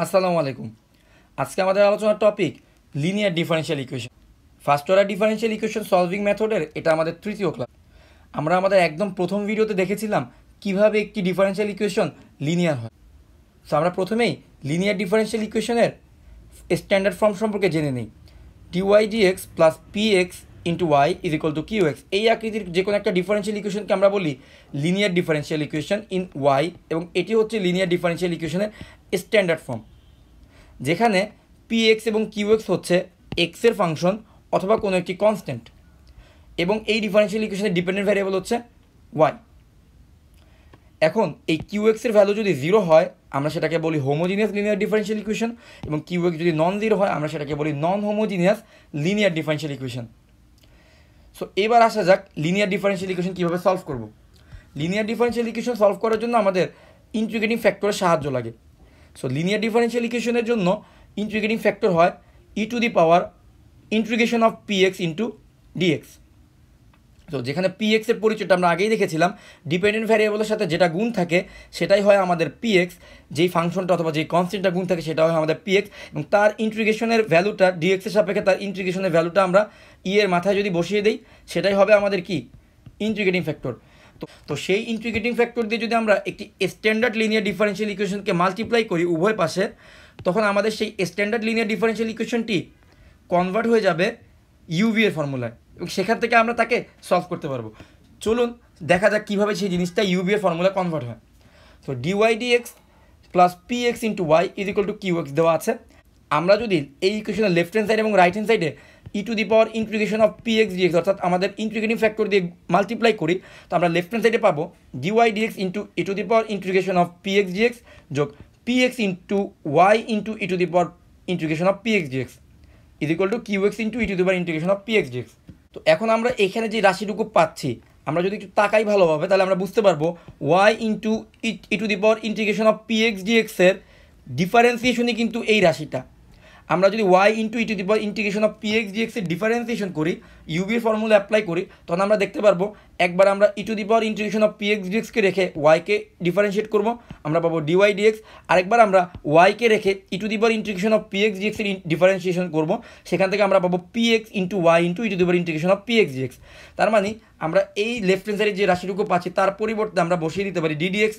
আসসালামু আলাইকুম। আজকে আমাদের আলোচনার topic linear differential equation. First order differential equation solving মেথডের এটা আমাদের তৃতীয় ক্লাস। আমরা আমাদের একদম প্রথম ভিডিওতে দেখেছিলাম কিভাবে একটি ডিফারেনশিয়াল ইকুয়েশন লিনিয়ার হয়। সো আমরা প্রথমেই লিনিয়ার ডিফারেনশিয়াল ইকুয়েশনের স্ট্যান্ডার্ড ফর্ম সম্পর্কে জেনে নিই। D y dx plus p x into y is equal to q x. এই আকৃতির যে কোনো একটা ডিফারেনশিয়াল ইকুয়েশনকে আমরা বলি linear differential equation in y, এবং এটি হচ্ছে লিনিয়ার ডিফারেনশিয়াল ইকুয়েশনের স্ট্যান্ডার্ড ফর্ম, যেখানে পি এক্স এবং কিউ এক্স হচ্ছে এক্সের ফাংশন অথবা কোনো একটি কনস্ট্যান্ট, এবং এই ডিফারেনশিয়াল ইকুয়েশনের ডিপেন্ডেন্ট ভ্যারিয়েবল হচ্ছে ওয়াই। এখন এই কিউ এক্সের ভ্যালু যদি জিরো হয় আমরা সেটাকে বলি হোমোজিনিয়াস লিনিয়ার ডিফারেনশিয়াল ইকুয়েশন, এবং কিউ এক্স যদি নন জিরো হয় আমরা সেটাকে বলি non homogeneous linear differential equation. So এবার আসা যাক লিনিয়ার ডিফারেনশিয়াল ইকুয়েশন কীভাবে সলভ করব। লিনিয়ার ডিফারেনশিয়াল ইকুয়েশন সলভ করার জন্য আমাদের ইন্টিগ্রেটিং ফ্যাক্টরের সাহায্য লাগে। সো লিনিয়ার ডিফারেনশিয়াল ইকুয়েশনের জন্য ইন্টিগ্রেটিং ফ্যাক্টর হয় e to the power integration of p x into dx. তো যেখানে পি এক্সের পরিচয়টা আমরা আগেই দেখেছিলাম, ডিপেন্ডেন্ট ভ্যারিয়েবলের সাথে যেটা গুণ থাকে সেটাই হয় আমাদের পি এক্স, যেই ফাংশনটা অথবা যেই কনস্ট্যান্টটা গুণ থাকে সেটা হয় আমাদের পি এক্স, এবং তার ইন্টিগ্রেশনের ভ্যালুটা ডিএক্সের সাপেক্ষে তার ইন্টিগ্রেশনের ভ্যালুটা আমরা ই এর মাথায় যদি বসিয়ে দিই সেটাই হবে আমাদের কি ইন্টিগ্রেটিং ফ্যাক্টর। তো সেই ইন্টিগ্রেটিং ফ্যাক্টর দিয়ে যদি আমরা একটি স্ট্যান্ডার্ড লিনিয়ার ডিফারেনশিয়াল ইকুয়েশনকে মাল্টিপ্লাই করি উভয় পাশে, তখন আমাদের সেই স্ট্যান্ডার্ড লিনিয়ার ডিফারেনশিয়াল ইকুয়েশনটি কনভার্ট হয়ে যাবে ইউভি এর ফর্মুলায়, এবং সেখান থেকে আমরা তাকে সলভ করতে পারবো। চলুন দেখা যাক কীভাবে সেই জিনিসটা ইউভি এর ফর্মুলা কনভার্ট হয়। তো dy dx plus p x into y is equal to q x দেওয়া আছে। আমরা যদি এই ইকুয়েশনের লেফট হ্যান্ড সাইড এবং রাইট হ্যান্ড সাইডে e to the power integration of p x dx অর্থাৎ আমাদের ইন্টিগ্রেটিং ফ্যাক্টর দিয়ে মাল্টিপ্লাই করি, তো আমরা লেফট হ্যান্ড সাইডে পাবো dy dx into e to the power integration of p x dx যোগ p x into y into e to the power integration of p x dx is equal to q x into e to the power integration of p x dx. তো এখন আমরা এখানে যে রাশিটুকু পাচ্ছি আমরা যদি একটু তাকাই ভালোভাবে তাহলে আমরা বুঝতে পারবো y into e to the power integration of p x ডিএক্সের ডিফারেন্সিয়েশনই কিন্তু এই রাশিটা। আমরা যদি y into e to the power integration of p x ডিএক্সের ডিফারেন্সিয়েশন করি, ইউবির ফর্মুলা অ্যাপ্লাই করি, তখন আমরা দেখতে পারবো একবার আমরা e to the power integration of p x ডিএক্সকে রেখে ওয়াইকে ডিফারেন্সিয়েট করবো, আমরা পাবো ডিওয়াই ডিএক্স। আরেকবার আমরা ওয়াইকে রেখে e to the power integration of p x ডিএক্সের ডিফারেন্সিয়েশন করবো, সেখান থেকে আমরা পাবো p x into y into e to the power integration of p x dx. তার মানে আমরা এই লেফট হ্যান্ড সাইডে যে রাশিটুকু পাচ্ছি তার পরিবর্তে আমরা বসিয়ে দিতে পারি d d x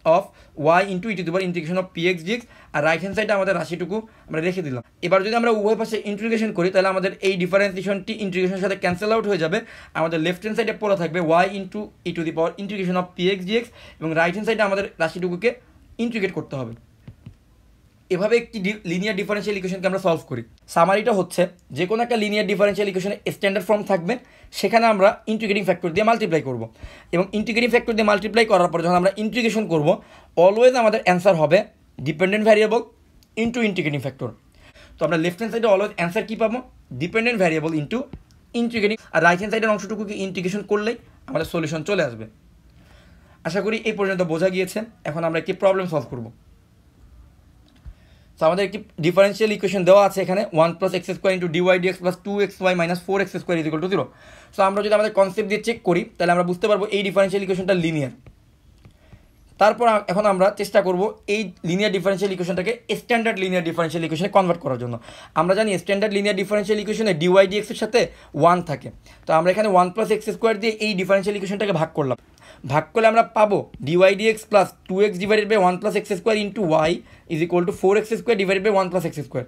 of y into e to the power integration of p x d x, আর রাইট হ্যান্ড সাইডে আমাদের রাশিটুকু আমরা রেখে দিলাম। এবার যদি আমরা উভয় পাশে ইন্টিগ্রেশন করি তাহলে আমাদের এই ডিফারেন্সিয়েশনটি ইন্টিগ্রেশনের সাথে ক্যান্সেল আউট হয়ে যাবে। আমাদের লেফট হ্যান্ড সাইডে পড়ে থাকবে y into e to the power integration of p x d x, এবং রাইট হ্যান্ড সাইডে আমাদের রাশিটুকুকে ইন্টিগ্রেট করতে হবে। এভাবে একটি লিনিয়ার ডিফারেনশিয়াল ইকুয়েশনকে আমরা সলভ করি। সামারিটা হচ্ছে যে কোনো একটা লিনিয়ার ডিফারেনশিয়াল ইকুয়েশনের স্ট্যান্ডার্ড ফর্ম থাকবে, সেখানে আমরা ইন্টিগ্রেটিং ফ্যাক্টর দিয়ে মাল্টিপ্লাই করব, এবং ইন্টিগ্রেটিং ফ্যাক্টর দিয়ে মাল্টিপ্লাই করার পর যখন আমরা ইন্টিগ্রেশন করব অলওয়েজ আমাদের অ্যান্সার হবে dependent variable into integrating factor. তো আমরা লেফট হ্যান্ড সাইডে অলওয়েজ অ্যান্সার কী পাবো, ডিপেন্ডেন্ট ভ্যারিয়েবল ইন্টু ইন্টিগ্রেটিং, আর রাইট হ্যান্ড সাইডের অংশটুকুকে ইন্টিগ্রেশন করলেই আমাদের সলিউশন চলে আসবে। আশা করি এই পর্যন্ত বোঝা গিয়েছে। এখন আমরা একটি প্রবলেম সলভ করব। তো আমাদের একটি ডিফারেনশিয়াল ইকুয়েশন দেওয়া আছে এখানে 1 plus x square into d y dx plus 2xy minus 4x square is equal to 0। So আমরা যদি আমাদের কনসেপ্ট দিয়ে চেক করি তাহলে আমরা বুঝতে পারবো এই ডিফারেনশিয়াল ইকুয়েশনটা লিনিয়ার। তারপর এখন আমরা চেষ্টা করব এই লিনিয়ার ডিফারেনশিয়াল ইকুয়েশনটাকে স্ট্যান্ডার্ড লিনিয়ার ডিফারেনশিয়াল ইকুয়েশনে কনভার্ট করার জন্য। আমরা জানি স্ট্যান্ডার্ড লিনিয়ার ডিফারেনশিয়াল ইকুয়েশনে ডিওয়াই ডিএক্সের সাথে 1 থাকে, তো আমরা এখানে 1 প্লাস এক্স স্কোয়ার দিয়ে এই ডিফারেনশিয়াল ইকুয়েশনটাকে ভাগ করলাম। ভাগ করলে আমরা পাবো dy dx plus 2x divided by 1 plus x square into y is equal to 4x square divided by 1 plus x square.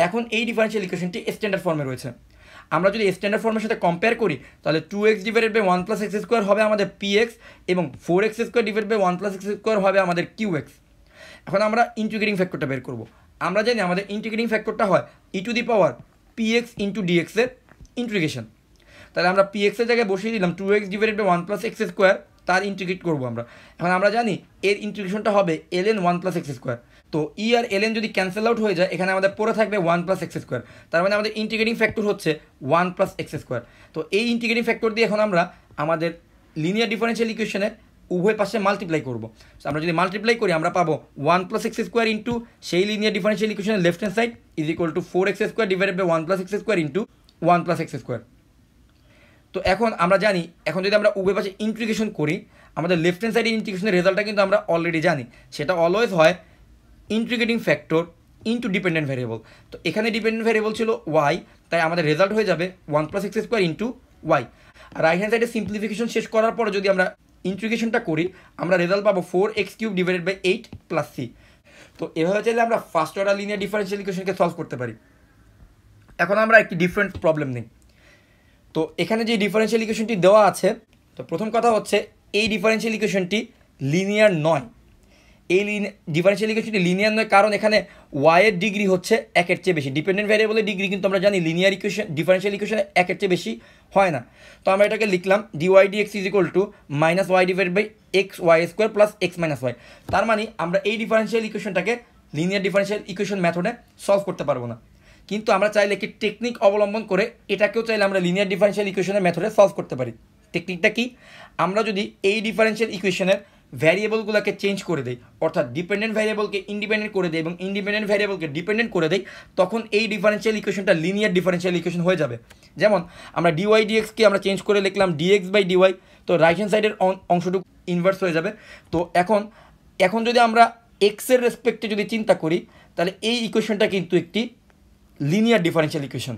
এখন এই ডিফারেনশিয়াল ইকুয়েশনটি স্ট্যান্ডার্ড ফর্মে রয়েছে। আমরা যদি স্ট্যান্ডার্ড ফর্মের সাথে কম্পেয়ার করি তাহলে 2x divided by 1 plus x square হবে আমাদের px, এবং 4x square divided by 1 plus x square হবে আমাদের qx। এখন আমরা ইন্টিগ্রেটিং ফ্যাক্টরটা বের করব। আমরা জানি আমাদের ইন্টিগ্রেটিং ফ্যাক্টরটা হয় e to the power px into dx এর ইন্টিগ্রেশন। তাহলে আমরা px এর জায়গায় বসিয়ে দিলাম 2x divided by 1 plus x square, তার ইন্টিগ্রেট করবো আমরা। এখন আমরা জানি এর ইন্টিগ্রেশনটা হবে ln 1 প্লাস এক্স স্কোয়ার। তো ই আর ln যদি ক্যান্সেল আউট হয়ে যায় এখানে আমাদের পড়ে থাকবে 1 প্লাস এক্স স্কোয়ার, তার মানে আমাদের ইন্টিগ্রেটিং ফ্যাক্টর হচ্ছে 1 প্লাস এক্স স্কোয়ার। তো এই ইন্টিগ্রেটিং ফ্যাক্টর দিয়ে এখন আমরা আমাদের লিনিয়ার ডিফারেনশিয়াল ইকুয়েশনে উভয় পাশে মাল্টিপ্লাই করবো। আমরা যদি মাল্টিপ্লাই করি আমরা পাবো 1 প্লাস এক্স স্কোয়ার ইন্টু সেই লিনিয়ার ডিফারেনশিয়াল ইকুয়েশনের left hand side is equal to 4x square divided by 1 plus x square into 1 plus x square. তো এখন আমরা জানি এখন যদি আমরা উভয় পাশে ইন্টিগ্রেশন করি আমাদের লেফট হ্যান্ড সাইডের ইন্টিগ্রেশনের রেজাল্টটা কিন্তু আমরা অলরেডি জানি, সেটা অলওয়েজ হয় integrating factor into dependent variable. তো এখানে ডিপেন্ডেন্ট ভ্যারিয়েবল ছিল ওয়াই, তাই আমাদের রেজাল্ট হয়ে যাবে 1 + x² ইন্টু ওয়াই। আর রাইট হ্যান্ড সাইডে সিম্পলিফিকেশন শেষ করার পরে যদি আমরা ইন্টিগ্রেশনটা করি, আমরা রেজাল্ট পাবো 4x³ ডিভাইডেড বাই 8 + c। তো এভাবে চাইলে আমরা ফার্স্ট অর্ডার লিনিয়ার ডিফারেনশিয়াল ইকুয়েশনকে সলভ করতে পারি। এখন আমরা একটি ডিফারেন্ট প্রবলেম নিই। তো এখানে যে ডিফারেনশিয়াল ইকুয়েশনটি দেওয়া আছে, তো প্রথম কথা হচ্ছে এই ডিফারেনশিয়াল ইকুয়েশনটি লিনিয়ার নয়। এই ডিফারেনশিয়াল ইকুয়েশনটি লিনিয়ার নয় কারণ এখানে ওয়াইয়ের ডিগ্রি হচ্ছে 1-এর চেয়ে বেশি। ডিপেন্ডেন্ট ভ্যারিয়েবলের ডিগ্রি কিন্তু আমরা জানি লিনিয়ার ইকুয়েশন ডিফারেনশিয়াল ইকুয়েশনে 1-এর চেয়ে বেশি হয় না। তো আমরা এটাকে লিখলাম dy/dx = -y/(x)y² + x - y। তার মানে আমরা এই ডিফারেনশিয়াল ইকুয়েশনটাকে লিনিয়ার ডিফারেনশিয়াল ইকুয়েশন মেথডে সলভ করতে পারবো না, কিন্তু আমরা চাইলে একটি টেকনিক অবলম্বন করে এটাকেও চাইলে আমরা লিনিয়ার ডিফারেনশিয়াল ইকুয়েশনের মেথডে সলভ করতে পারি। টেকনিকটা কি? আমরা যদি এই ডিফারেনশিয়াল ইকুয়েশনের ভ্যারিয়েবলগুলোকে চেঞ্জ করে দেই, অর্থাৎ ডিপেন্ডেন্ট ভ্যারিয়েবলকে ইন্ডিপেন্ডেন্ট করে দেয় এবং ইন্ডিপেন্ডেন্ট ভ্যারিয়েবলকে ডিপেন্ডেন্ট করে দেয়, তখন এই ডিফারেনশিয়াল ইকুয়েশনটা লিনিয়ার ডিফারেনশিয়াল ইকুয়েশন হয়ে যাবে। যেমন আমরা dy/dx-কে আমরা চেঞ্জ করে লিখলাম dx/dy, তো রাইট হ্যান্ড সাইডের অংশটুকু ইনভার্স হয়ে যাবে। তো এখন যদি আমরা এক্সের রেসপেক্টে যদি চিন্তা করি, তাহলে এই ইকুয়েশনটা কিন্তু একটি লিনিয়ার ডিফারেনশিয়াল ইকুয়েশন।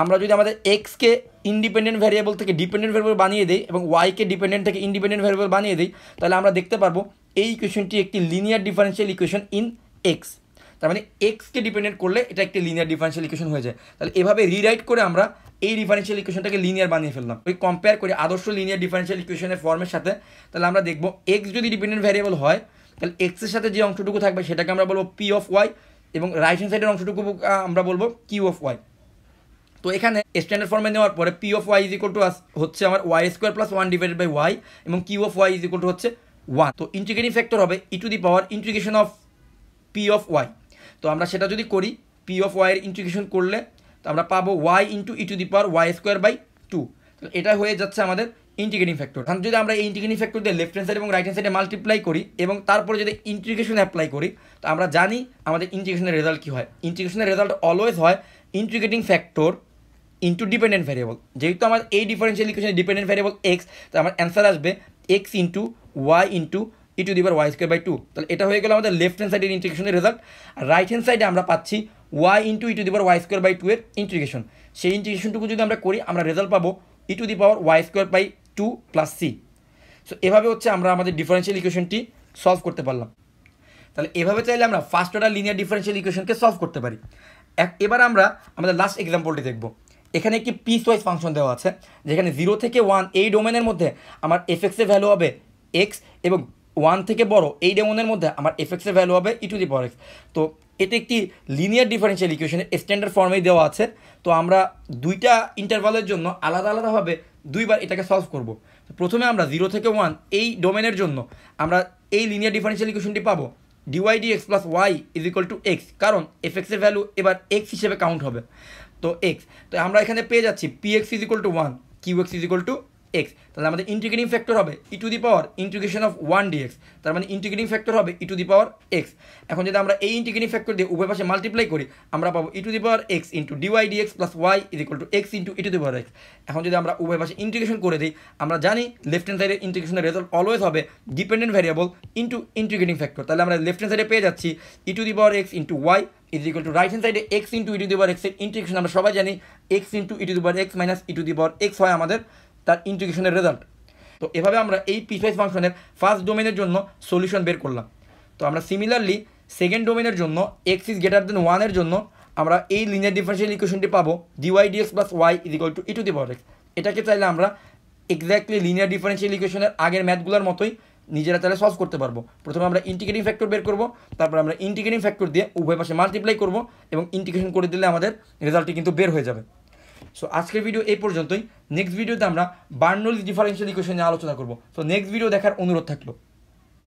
আমরা যদি আমাদের এক্সকে ইন্ডিপেন্ডেন্ট ভ্যারিয়েবল থেকে ডিপেন্ডেন্ট ভ্যারিয়েবল বানিয়ে দিই এবং ওয়াইকে ডিপেন্ডেন্ট থেকে ইন্ডিপেন্ডেন্ট ভ্যারিয়েবল বানিয়ে দিই, তাহলে আমরা দেখতে পারবো এই ইকুয়েশনটি একটি linear differential equation in x. তার মানে এক্সকে ডিপেন্ডেন্ট করলে এটা একটি লিনিয়ার ডিফারেনশিয়াল ইকুয়েশন হয়ে যায়। তাহলে এভাবে রিরাইট করে আমরা এই ডিফারেনশিয়াল ইকুয়েশনটাকে লিনিয়ার বানিয়ে ফেললাম। ওই কম্পেয়ার করি আদর্শ লিনিয়ার ডিফারেনশিয়াল ইকুয়েশনের ফর্মের সাথে, তাহলে আমরা দেখবো এক্স যদি ডিপেন্ডেন্ট ভ্যারিয়েবল হয়, তাহলে এক্সের সাথে যে অংশটুকু থাকবে সেটাকে আমরা বলবো পি অফ ওয়াই এবং রাইট হ্যান্ড সাইডের অংশটুকু আমরা বলবো কিউ অফ ওয়াই। তো এখানে স্ট্যান্ডার্ড ফর্মে নেওয়ার পরে পি অফ ওয়াই হচ্ছে আমার y² + 1 ডিভাইডেড বাই ওয়াই এবং কিউ অফ ওয়াই হচ্ছে 1। তো ইন্টিগ্রেটিং ফ্যাক্টর হবে e⁻ইন্টিগ্রেশন অফ পি অফ ওয়াই। তো আমরা সেটা যদি করি, পি অফ ওয়াইয়ের ইন্টিগ্রেশন করলে তো আমরা পাবো y × e⁻y²/2। তো এটা হয়ে যাচ্ছে আমাদের ইন্টিগ্রেটিং ফ্যাক্টর। এখন যদি আমরা এই ইন্টিগ্রেটিং ফ্যাক্টর দিয়ে লেফট হ্যান্ড সাইড এবং রাইট হ্যান্ড সাইডে মাল্টিপ্লাই করি এবং তারপরে যদি ইন্টিগ্রেশন অ্যাপ্লাই করি, তো আমরা জানি আমাদের ইন্টিগ্রেশনের রেজাল্ট কী হয়। ইন্টিগ্রেশনের রেজাল্ট অলওয়েজ হয় integrating factor into dependent variable. যেহেতু আমার এই ডিফারেনশিয়াল ইকুয়েশনের ডিপেন্ডেন্ট ভ্যারিয়েবল এক্স, তো আমার অ্যান্সার আসবে x × y × e⁻y²/2। তাহলে এটা হয়ে গেল আমাদের লেফট হ্যান্ড সাইডের ইন্টিগ্রেশনের রেজাল্ট। আর রাইট হ্যান্ড সাইডে আমরা পাচ্ছি y × e⁻y²/2 এর ইন্টিগ্রেশন। সেই ইন্টিগ্রেশনটুকু যদি আমরা করি, আমরা রেজাল্ট পাবো e⁻y²/2 + c। সো এভাবে হচ্ছে আমরা আমাদের ডিফারেনশিয়াল ইকুয়েশনটি সলভ করতে পারলাম। তাহলে এভাবে চাইলে আমরা ফার্স্ট অর্ডার লিনিয়ার ডিফারেনশিয়াল ইকুয়েশনকে সলভ করতে পারি। এবার আমরা আমাদের লাস্ট এক্সাম্পলটি দেখব। এখানে একটি পিস ওয়াইজ ফাংশন দেওয়া আছে, যেখানে 0 থেকে 1 এই ডোমেনের মধ্যে আমার এফএক্সের ভ্যালু হবে এক্স এবং 1 থেকে বড় এই ডোমেনের মধ্যে আমার এফএক্সের ভ্যালু হবে e⁻x। তো এটি একটি লিনিয়ার ডিফারেনশিয়াল ইকুয়েশনের স্ট্যান্ডার্ড ফর্মেই দেওয়া আছে। তো আমরা দুইটা ইন্টারভালের জন্য আলাদা আলাদাভাবে দুইবার এটাকে সলভ করব। প্রথমে আমরা 0 থেকে 1 এই ডোমেনের জন্য আমরা এই লিনিয়ার ডিফারেনশিয়াল ইকুয়েশনটি পাবো dy/dx + y = x, কারণ এফএক্সের ভ্যালু এবার x হিসেবে কাউন্ট হবে। তো x, তো আমরা এখানে পেয়ে যাচ্ছি px = 1, qx = x। তাহলে আমাদের ইন্টিগ্রেটিং ফ্যাক্টর হবে e⁻1 dx, তার মানে ইন্টিগ্রেটিং ফ্যাক্টর হবে e⁻x। এখন যদি আমরা এই ইন্টিগ্রেটিং ফ্যাক্টর দিয়ে উভয় পাশে মাল্টিপ্লাই করি, আমরা পাবো e⁻x × dy/dx + y = x × e⁻x। এখন যদি আমরা উভয় পাশে ইন্টিগ্রেশন করে দিই, আমরা জানি লেফট হ্যান্ড সাইডের ইন্টিগ্রেশনের রেজাল্ট অলওয়েজ হবে dependent variable into integrating factor. তাহলে আমরা লেফট হ্যান্ড সাইডে পেয়ে যাচ্ছি e⁻x × y রাইট হ্যান্ড সাইডে x × e⁻x এর ইন্টিগ্রেশন আমরা সবাই জানি x × e⁻x - e⁻x হয় আমাদের তার ইন্টিগ্রেশনের রেজাল্ট। তো এভাবে আমরা এই পিসওয়াইজ ফাংশনের ফার্স্ট ডোমেনের জন্য সলিউশন বের করলাম। তো আমরা সিমিলারলি সেকেন্ড ডোমেনের জন্য x = 1 এর জন্য আমরা এই লিনিয়ার ডিফারেনশিয়াল ইকুয়েশনটি পাবো dy/dx + y = e⁻x। এটাকে চাইলে আমরা এক্স্যাক্টলি লিনিয়ার ডিফারেনশিয়াল ইকুয়েশনের আগের ম্যাথগুলোর মতোই নিজেরা তাহলে সলভ করতে পারবো। প্রথমে আমরা ইন্টিগ্রেটিং ফ্যাক্টর বের করব, তারপর আমরা ইন্টিগ্রেটিং ফ্যাক্টর দিয়ে উভয় পাশে মাল্টিপ্লাই করব এবং ইন্টিগ্রেশন করে দিলে আমাদের রেজাল্টটি কিন্তু বের হয়ে যাবে। সো আজকের ভিডিও এই পর্যন্তই। নেক্সট ভিডিওতে আমরা বার্নৌলিস ডিফারেনশিয়াল ইকুয়েশন নিয়ে আলোচনা করব। সো নেক্সট ভিডিও দেখার অনুরোধ থাকলো।